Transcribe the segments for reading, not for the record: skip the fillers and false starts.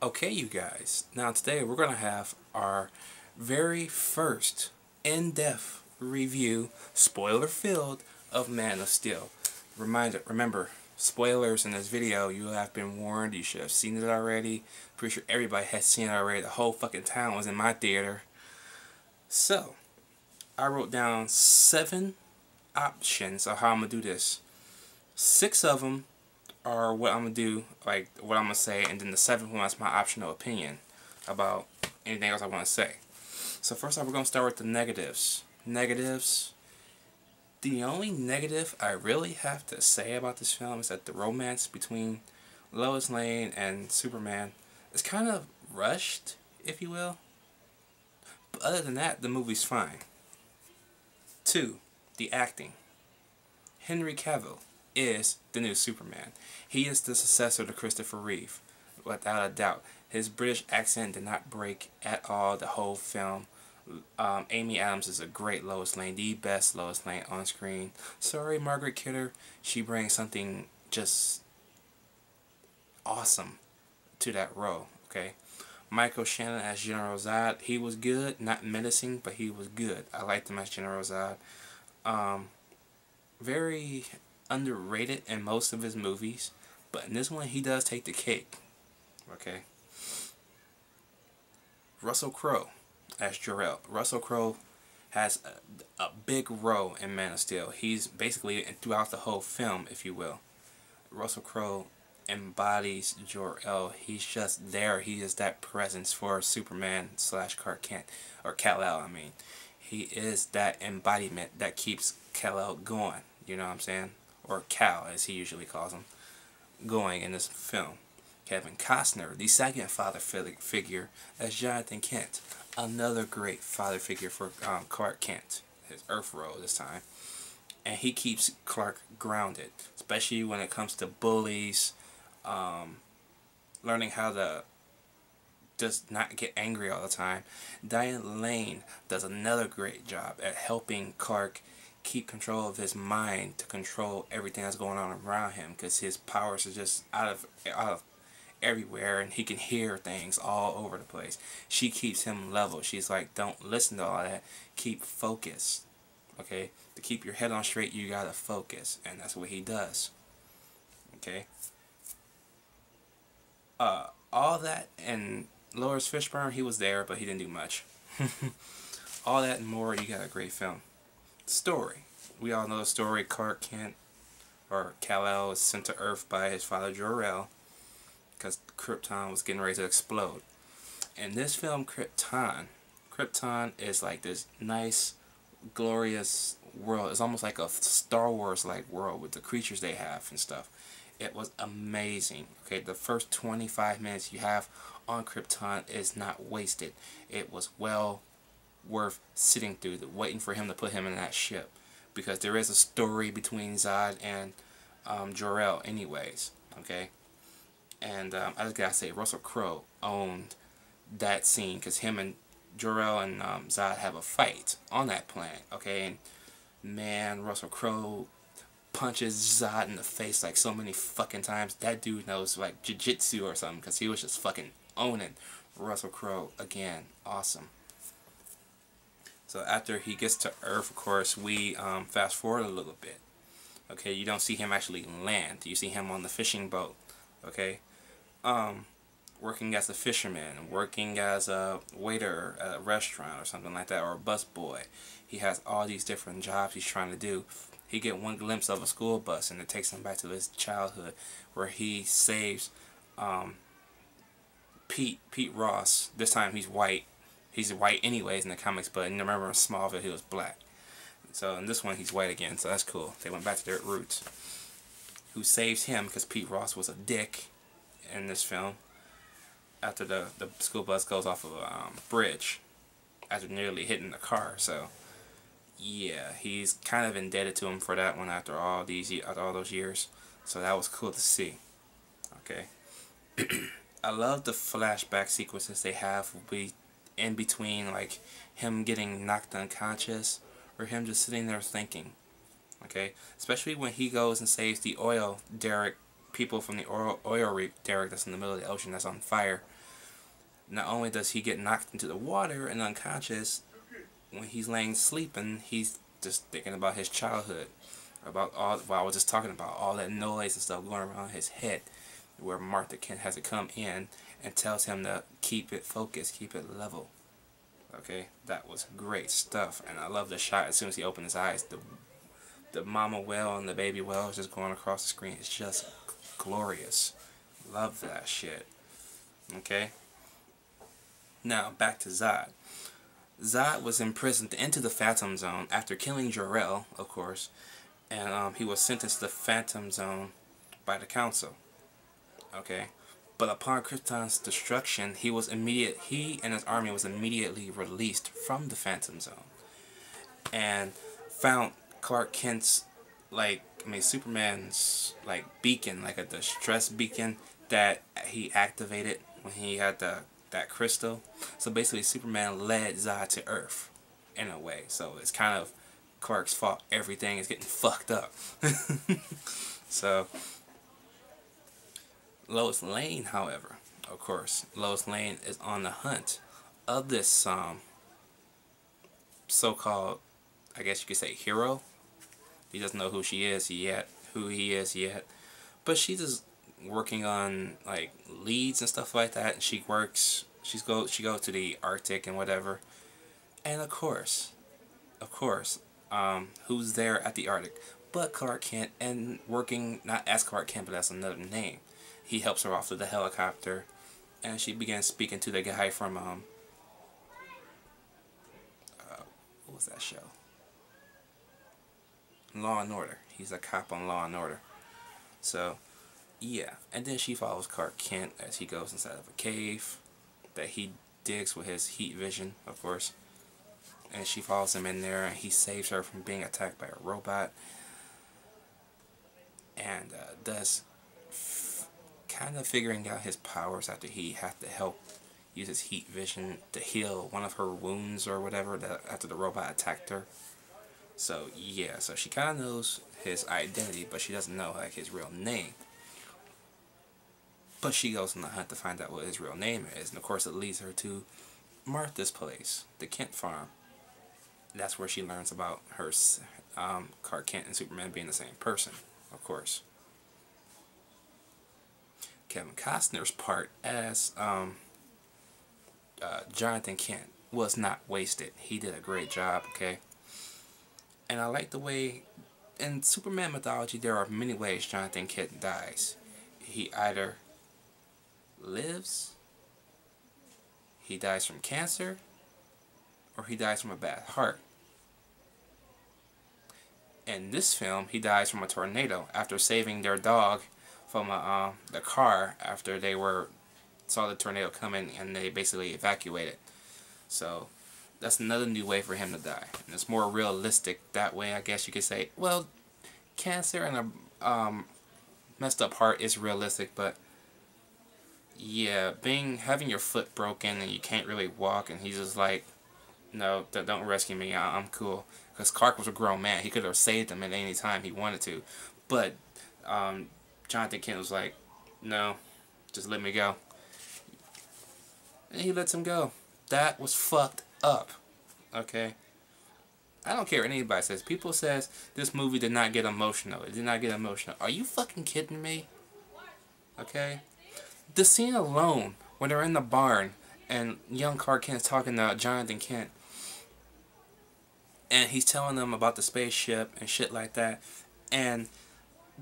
Okay, you guys, now today we're going to have our very first in-depth review, spoiler-filled, of Man of Steel. Remember, spoilers in this video, you have been warned, you should have seen it already. Pretty sure everybody has seen it already, the whole fucking town was in my theater. So, I wrote down 7 options of how I'm going to do this. 6 of them are what I'm going to do, like what I'm going to say, and then the 7th one is my optional opinion about anything else I want to say. So first off, we're going to start with the negatives. Negatives. The only negative I really have to say about this film is that the romance between Lois Lane and Superman is kind of rushed, if you will. But other than that, the movie's fine. 2. The acting. Henry Cavill is the new Superman. He is the successor to Christopher Reeve, without a doubt. His British accent did not break at all the whole film. Amy Adams is a great Lois Lane, the best Lois Lane on screen. Sorry, Margaret Kidder, she brings something just awesome to that role, okay? Michael Shannon as General Zod, he was good, not menacing, but he was good. I liked him as General Zod. Very underrated in most of his movies, but in this one he does take the cake. Okay. Russell Crowe as Jor-El. Russell Crowe has a big role in Man of Steel. He's basically throughout the whole film, if you will. Russell Crowe embodies Jor-El. He's just there. He is that presence for Superman / Clark Kent, or Kal-El, I mean. He is that embodiment that keeps Kal-El going, you know what I'm saying? Or Cal, as he usually calls him, going in this film. Kevin Costner, the second father figure, as Jonathan Kent. Another great father figure for Clark Kent, his Earth role this time. And he keeps Clark grounded, especially when it comes to bullies, learning how to just not get angry all the time. Diane Lane does another great job at helping Clark keep control of his mind to control everything that's going on around him, because his powers are just out of everywhere and he can hear things all over the place. She keeps him level. She's like, don't listen to all that, keep focused. Okay, to keep your head on straight you gotta focus, and that's what he does. Okay, all that, and Laurence Fishburne, he was there but he didn't do much. All that and more, you got a great film. Story. We all know the story. Clark Kent, or Kal-El, is sent to Earth by his father Jor-El because Krypton was getting ready to explode. In this film, Krypton is like this nice, glorious world. It's almost like a Star Wars-like world with the creatures they have and stuff. It was amazing. Okay, the first 25 minutes you have on Krypton is not wasted. It was well worth sitting through, waiting for him to put him in that ship, because there is a story between Zod and Jor-El anyways, okay? And I just gotta say, Russell Crowe owned that scene, because him and Jor-El and Zod have a fight on that planet, okay? And man, Russell Crowe punches Zod in the face like so many fucking times. That dude knows like jiu-jitsu or something, because he was just fucking owning Russell Crowe again. Awesome. So after he gets to Earth, of course, we fast forward a little bit. Okay, you don't see him actually land. You see him on the fishing boat. Okay, working as a fisherman, working as a waiter at a restaurant or something like that, or a bus boy. He has all these different jobs he's trying to do. He get one glimpse of a school bus, and it takes him back to his childhood, where he saves Pete Ross. This time he's white. He's white anyways in the comics, but remember in Smallville he was black. So in this one he's white again, so that's cool. They went back to their roots. Who saves him because Pete Ross was a dick in this film after the school bus goes off of a bridge after nearly hitting the car. So yeah, he's kind of indebted to him for that one after all those years. So that was cool to see. Okay. I love the flashback sequences they have in between, like him getting knocked unconscious or him just sitting there thinking. Okay, especially when he goes and saves the oil derrick, people from the oil derrick that's in the middle of the ocean that's on fire. not only does he get knocked into the water and unconscious, when he's laying sleeping, he's just thinking about his childhood, about all what I was just talking about, all that noise and stuff going around his head, where Martha Kent has to come in and tells him to keep it focused, keep it level. Okay, that was great stuff, and I love the shot as soon as he opened his eyes. The mama whale and the baby whale is just going across the screen. It's just glorious. Love that shit. Okay. Now back to Zod. Zod was imprisoned into the Phantom Zone after killing Zurer, of course, and he was sentenced to the Phantom Zone by the Council. Okay. But upon Krypton's destruction, he and his army was immediately released from the Phantom Zone, and found Clark Kent's, Superman's, beacon, like a distress beacon that he activated when he had that crystal. So basically, Superman led Zod to Earth, in a way. So it's kind of Clark's fault. Everything is getting fucked up. So Lois Lane, however, of course, Lois Lane is on the hunt of this so-called, I guess you could say, hero. He doesn't know who he is yet, but she's just working on leads and stuff like that. And she goes to the Arctic and whatever. And of course, who's there at the Arctic but Clark Kent, and working not as Clark Kent but as another name. He helps her off to the helicopter, and she begins speaking to the guy from what was that show? Law and Order. He's a cop on Law and Order. So yeah, and then she follows Clark Kent as he goes inside of a cave that he digs with his heat vision, of course. And she follows him in there, and he saves her from being attacked by a robot. And does kind of figuring out his powers after he had to help use his heat vision to heal one of her wounds or whatever after the robot attacked her. So yeah, so she kind of knows his identity, but she doesn't know his real name. But she goes on the hunt to find out what his real name is, and of course it leads her to Martha's place, the Kent farm. That's where she learns about her Clark Kent and Superman being the same person, of course. Kevin Costner's part as Jonathan Kent was not wasted. He did a great job, okay? And I like the way, in Superman mythology, there are many ways Jonathan Kent dies. He either lives, he dies from cancer, or he dies from a bad heart. In this film, he dies from a tornado after saving their dog from the car after they saw the tornado coming, and they basically evacuated. So that's another new way for him to die, and it's more realistic that way, I guess you could say. Well, cancer and a messed up heart is realistic, but yeah, having your foot broken and you can't really walk, and he's just like, no, don't rescue me, I'm cool. Because Clark was a grown man. He could have saved him at any time he wanted to. But Jonathan Kent was like, no, just let me go. And he lets him go. That was fucked up. Okay? I don't care what anybody says. People says this movie did not get emotional. It did not get emotional. Are you fucking kidding me? Okay? The scene alone, when they're in the barn, and young Clark Kent's talking to Jonathan Kent, and he's telling them about the spaceship and shit like that, and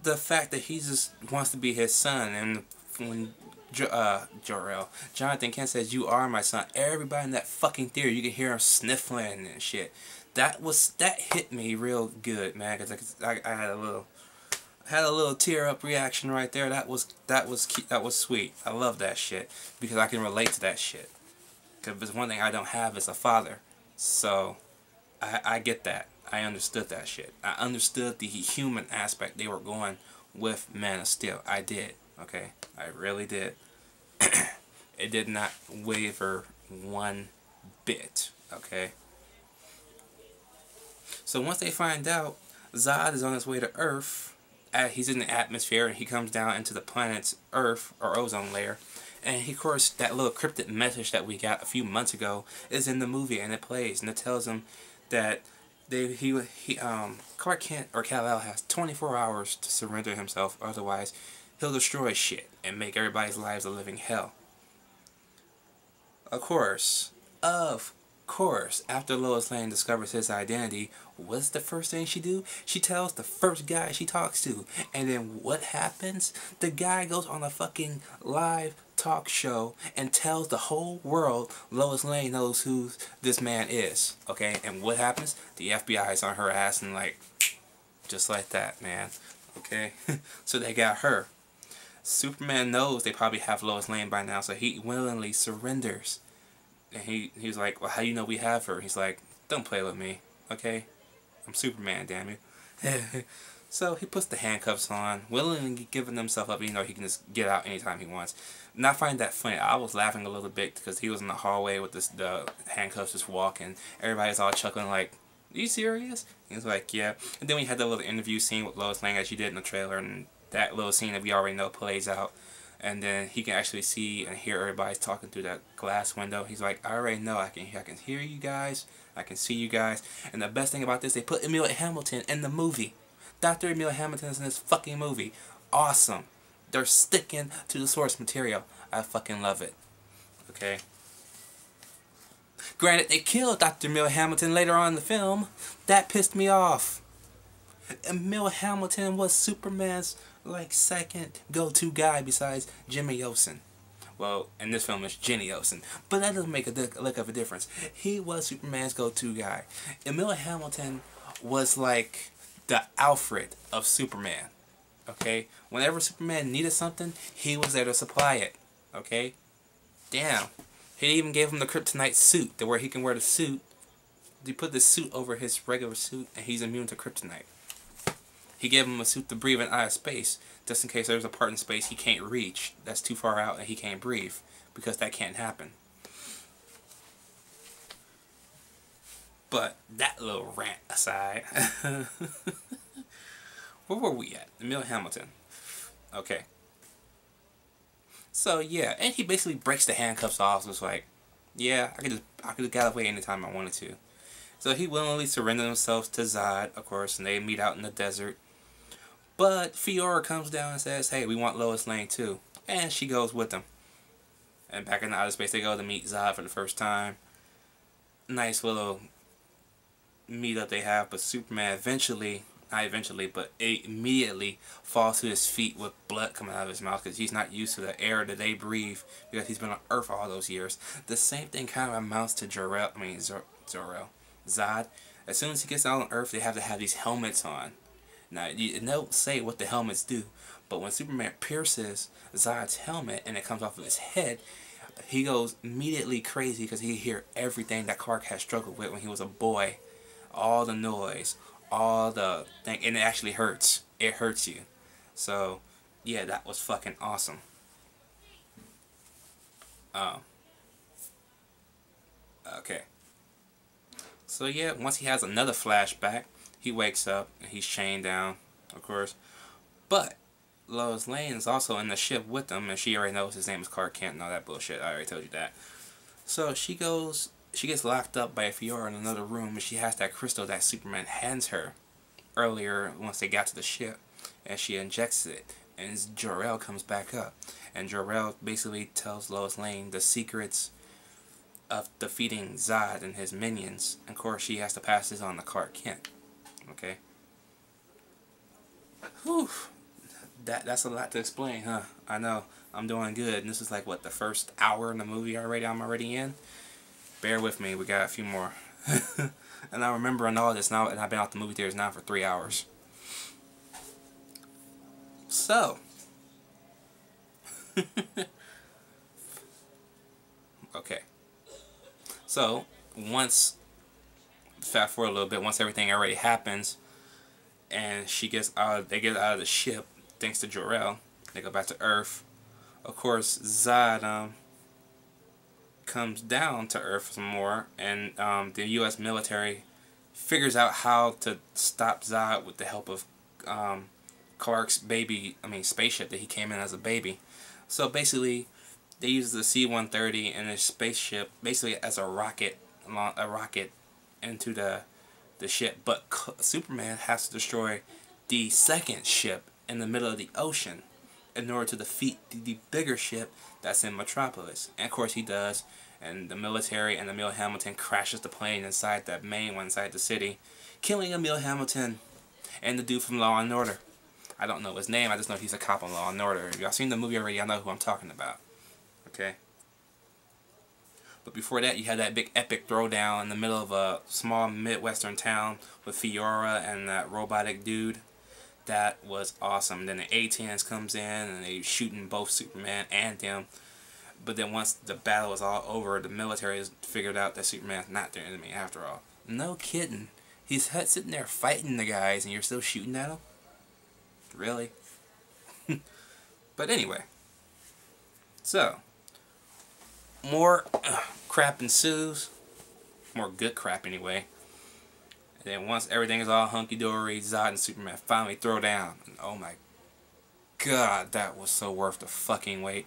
the fact that he just wants to be his son, and when Jonathan Kent says, "You are my son," everybody in that fucking theater, you can hear him sniffling and shit. That hit me real good, man, because I had a little tear up reaction right there. That was sweet. I love that shit because I can relate to that shit. Because there's one thing I don't have is a father, so I get that. I understood that shit. I understood the human aspect they were going with Man of Steel. I did. Okay, I really did. It did not waver one bit. Okay. So once they find out Zod is on his way to Earth, he's in the atmosphere, and he comes down into the planet's Earth or ozone layer, And of course, that little cryptic message that we got a few months ago is in the movie, and it plays, and it tells him that Clark Kent or Kal-El has 24 hours to surrender himself, otherwise he'll destroy shit and make everybody's lives a living hell. Of course, after Lois Lane discovers his identity, what's the first thing she do? She tells the first guy she talks to. And then what happens? The guy goes on a fucking live talk show and tells the whole world Lois Lane knows who this man is. Okay? And what happens? The FBI is on her ass and like, just like that, man. Okay? So they got her. Superman knows they probably have Lois Lane by now, so he willingly surrenders. And he's like, well, how do you know we have her? He's like, don't play with me, okay? I'm Superman, damn you. So he puts the handcuffs on, willingly giving himself up, even though he can just get out anytime he wants. And I find that funny. I was laughing a little bit because he was in the hallway with the handcuffs just walking. Everybody's all chuckling like, are you serious? He's like, yeah. And then we had that little interview scene with Lois Lane as she did in the trailer, and that little scene that we already know plays out. And then he can actually see and hear everybody talking through that glass window. He's like, I already know. I can hear you guys. I can see you guys. And the best thing about this, they put Ayelet Hamilton in the movie. Dr. Ayelet Hamilton is in this fucking movie. Awesome. They're sticking to the source material. I fucking love it. Okay. Granted, they killed Dr. Ayelet Hamilton later on in the film. That pissed me off. Ayelet Hamilton was Superman's like second go-to guy besides Jimmy Olsen. Well, in this film it's Jenny Olsen, but that doesn't make a lick of a difference. He was Superman's go-to guy. Ayelet Hamilton was like the Alfred of Superman. Okay, whenever Superman needed something, he was there to supply it. Okay, damn. He even gave him the kryptonite suit, to where he can wear the suit. He put the suit over his regular suit, and he's immune to kryptonite. He gave him a suit to breathe in outer space, just in case there's a part in space he can't reach, that's too far out and he can't breathe, because that can't happen. But that little rant aside, where were we at? Ayelet Hamilton. Okay. So yeah, and he basically breaks the handcuffs off. So it's like, yeah, I could have got away anytime I wanted to. So he willingly surrendered himself to Zod, of course, and they meet out in the desert. But Fiora comes down and says, hey, we want Lois Lane too. And she goes with them. And back in outer space, they go to meet Zod for the first time. Nice little meetup they have, but Superman immediately falls to his feet with blood coming out of his mouth because he's not used to the air that they breathe because he's been on Earth all those years. The same thing kind of amounts to Zod. As soon as he gets out on Earth, they have to have these helmets on. Now, they don't say what the helmets do, but when Superman pierces Zod's helmet and it comes off of his head, he goes immediately crazy because he hear everything that Clark had struggled with when he was a boy. All the noise, all the thing, and it actually hurts. It hurts you. So, yeah, that was fucking awesome. Okay. So, yeah, once he has another flashback, he wakes up, and he's chained down, of course. But Lois Lane is also in the ship with him, and she already knows his name is Clark Kent and all that bullshit. I already told you that. So she gets locked up by Fiora in another room, and she has that crystal that Superman hands her earlier once they got to the ship, and she injects it, and Jor-El comes back up, and Jor-El basically tells Lois Lane the secrets of defeating Zod and his minions. And of course, she has to pass this on to Clark Kent. Okay. Whew. That's a lot to explain, huh? I know. I'm doing good. And this is like, what, the first hour in the movie already? I'm already in? Bear with me. We got a few more. And I'm remembering all this now, and I've been out the movie theaters now for 3 hours. So. Okay. So, once, fast forward a little bit, once everything already happens, and they get out of the ship, thanks to Jor-El, they go back to Earth. Of course, Zod comes down to Earth some more, and the U.S. military figures out how to stop Zod with the help of Clark's spaceship that he came in as a baby. So basically, They use the C-130 and a spaceship basically as a rocket, into the ship. But Superman has to destroy the second ship in the middle of the ocean in order to defeat the bigger ship that's in Metropolis. And of course he does. And the military and Emil Hamilton crashes the plane inside the main one inside the city, killing Emil Hamilton and the dude from Law and Order. I don't know his name, I just know he's a cop on Law and Order. If y'all seen the movie already, I know who I'm talking about. Okay? But before that, you had that big epic throwdown in the middle of a small Midwestern town with Fiora and that robotic dude. That was awesome. Then the A-10s comes in and they shooting both Superman and them. But then once the battle is all over, the military has figured out that Superman's not their enemy after all. No kidding. He's sitting there fighting the guys and you're still shooting at him? Really? But anyway. So, more crap ensues. More good crap anyway. And then once everything is all hunky-dory, Zod and Superman finally throw down. And oh my god, that was so worth the fucking wait.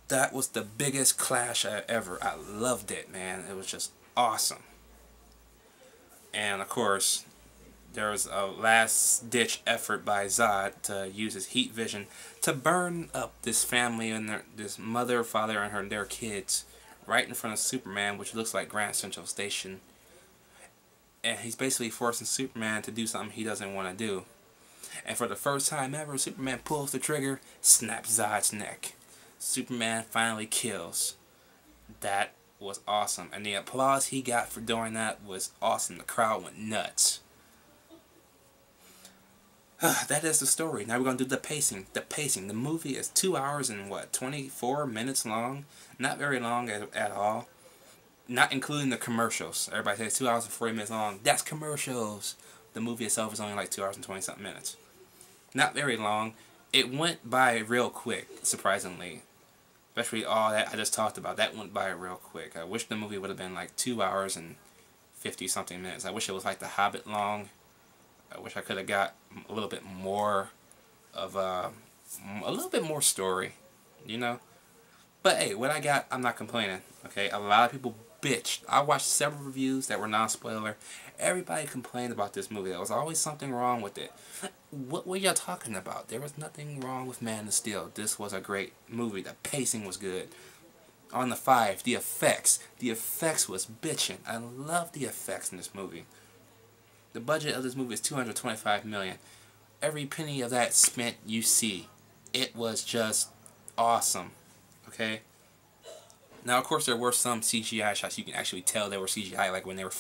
That was the biggest clash ever. I loved it, man. It was just awesome. And of course, there was a last-ditch effort by Zod to use his heat vision to burn up this family and this mother, father, and their kids right in front of Superman, which looks like Grand Central Station. And he's basically forcing Superman to do something he doesn't want to do. And for the first time ever, Superman pulls the trigger, snaps Zod's neck. Superman finally kills. That was awesome. And the applause he got for doing that was awesome. The crowd went nuts. That is the story. Now we're going to do the pacing. The pacing. The movie is 2 hours and what, 24 minutes long? Not very long at all. Not including the commercials. Everybody says 2 hours and 40 minutes long. That's commercials. The movie itself is only like 2 hours and 20 something minutes. Not very long. It went by real quick, surprisingly. Especially all that I just talked about. That went by real quick. I wish the movie would have been like 2 hours and 50 something minutes. I wish it was like The Hobbit long. I wish I could have got a little bit more of a little bit more story, you know. But hey, what I got, I'm not complaining. Okay, a lot of people bitched. I watched several reviews that were non-spoiler. Everybody complained about this movie. There was always something wrong with it. What were y'all talking about? There was nothing wrong with Man of Steel. This was a great movie. The pacing was good. On the 5, the effects. The effects was bitching. I love the effects in this movie. The budget of this movie is $225 million. Every penny of that spent, you see. It was just awesome. Okay? Now, of course, there were some CGI shots. You can actually tell they were CGI, like when they were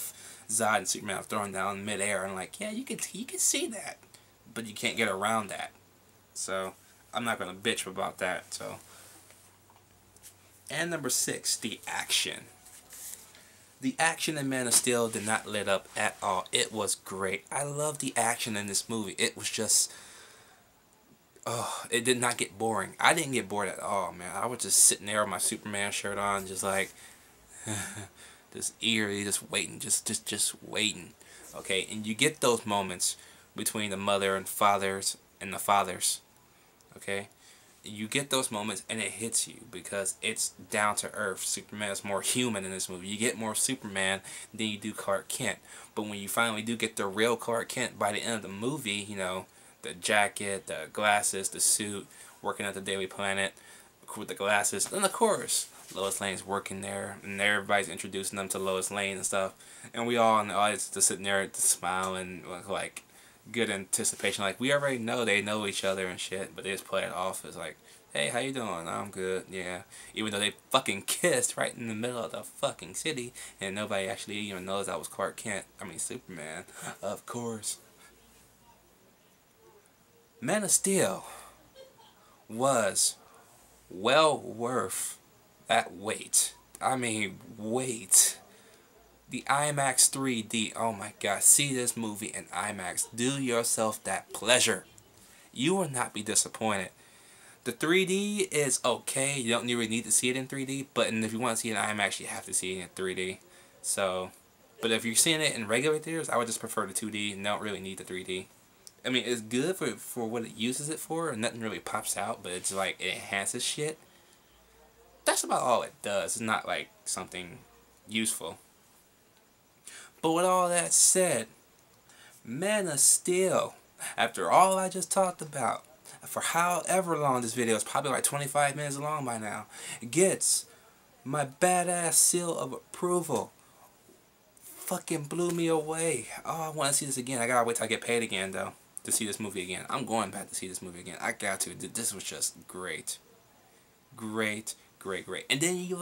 Zod and Superman throwing down in midair. And like, yeah, you can see that. But you can't get around that. So, I'm not going to bitch about that. So, and number 6, the action. The action in Man of Steel did not let up at all. It was great. I love the action in this movie. It was just... oh, it did not get boring. I didn't get bored at all, man. I was just sitting there with my Superman shirt on, just like... just eerie, just waiting. Just waiting. Okay, and you get those moments between the mother and fathers and the fathers. Okay? You get those moments and it hits you because it's down to earth. Superman is more human in this movie. You get more Superman than you do Clark Kent. But when you finally do get the real Clark Kent by the end of the movie, you know, the jacket, the glasses, the suit, working at the Daily Planet with the glasses, and of course, Lois Lane's working there, and everybody's introducing them to Lois Lane and stuff. And we all in the audience just sitting there to smile and like good anticipation, like we already know they know each other and shit, but they just play it off as like, hey, how you doing? I'm good, yeah. Even though they fucking kissed right in the middle of the fucking city, and nobody actually even knows that was Clark Kent. I mean, Superman, of course. Man of Steel was well worth that wait. I mean, wait. The IMAX 3D, oh my god, see this movie in IMAX. Do yourself that pleasure. You will not be disappointed. The 3D is okay. You don't really need to see it in 3D, but if you want to see it in IMAX, you have to see it in 3D. So, but if you're seeing it in regular theaters, I would just prefer the 2D and don't really need the 3D. I mean, it's good for what it uses it for, and nothing really pops out, but it's like, it enhances shit. about all it does. It's not like something useful. But with all that said, Man of Steel, after all I just talked about, for however long this video is, probably like 25 minutes long by now, gets my badass seal of approval. Fucking blew me away. Oh, I want to see this again. I gotta wait till I get paid again, though, to see this movie again. I'm going back to see this movie again. I got to. This was just great. Great, great, great. And then you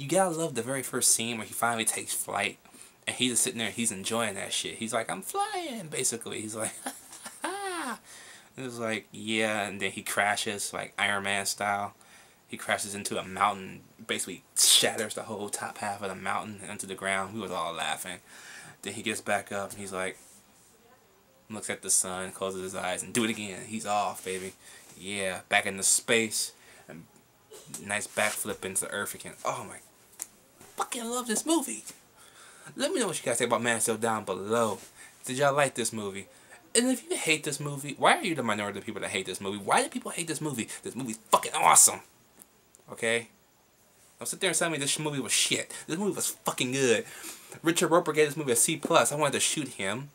gotta love the very first scene where he finally takes flight. And he's just sitting there, he's enjoying that shit. He's like, I'm flying, basically. He's like, ha. It was like, yeah, and then he crashes, like Iron Man style. He crashes into a mountain, basically shatters the whole top half of the mountain into the ground. We was all laughing. Then he gets back up and he's like, looks at the sun, closes his eyes, and do it again. He's off, baby. Yeah, back into space. And nice backflip into Earth again. Oh my, fucking love this movie. Let me know what you guys think about Man of Steel down below. Did y'all like this movie? And if you hate this movie, why are you the minority of people that hate this movie? Why do people hate this movie? This movie's fucking awesome. Okay? Don't sit there and tell me this movie was shit. This movie was fucking good. Richard Roper gave this movie a C+. I wanted to shoot him.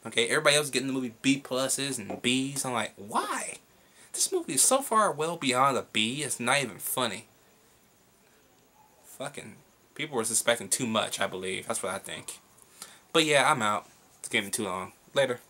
Okay? Everybody else getting the movie B+ and B's. I'm like, why? This movie is so far well beyond a B, it's not even funny. Fucking... people were suspecting too much, I believe. That's what I think. But yeah, I'm out. It's getting too long. Later.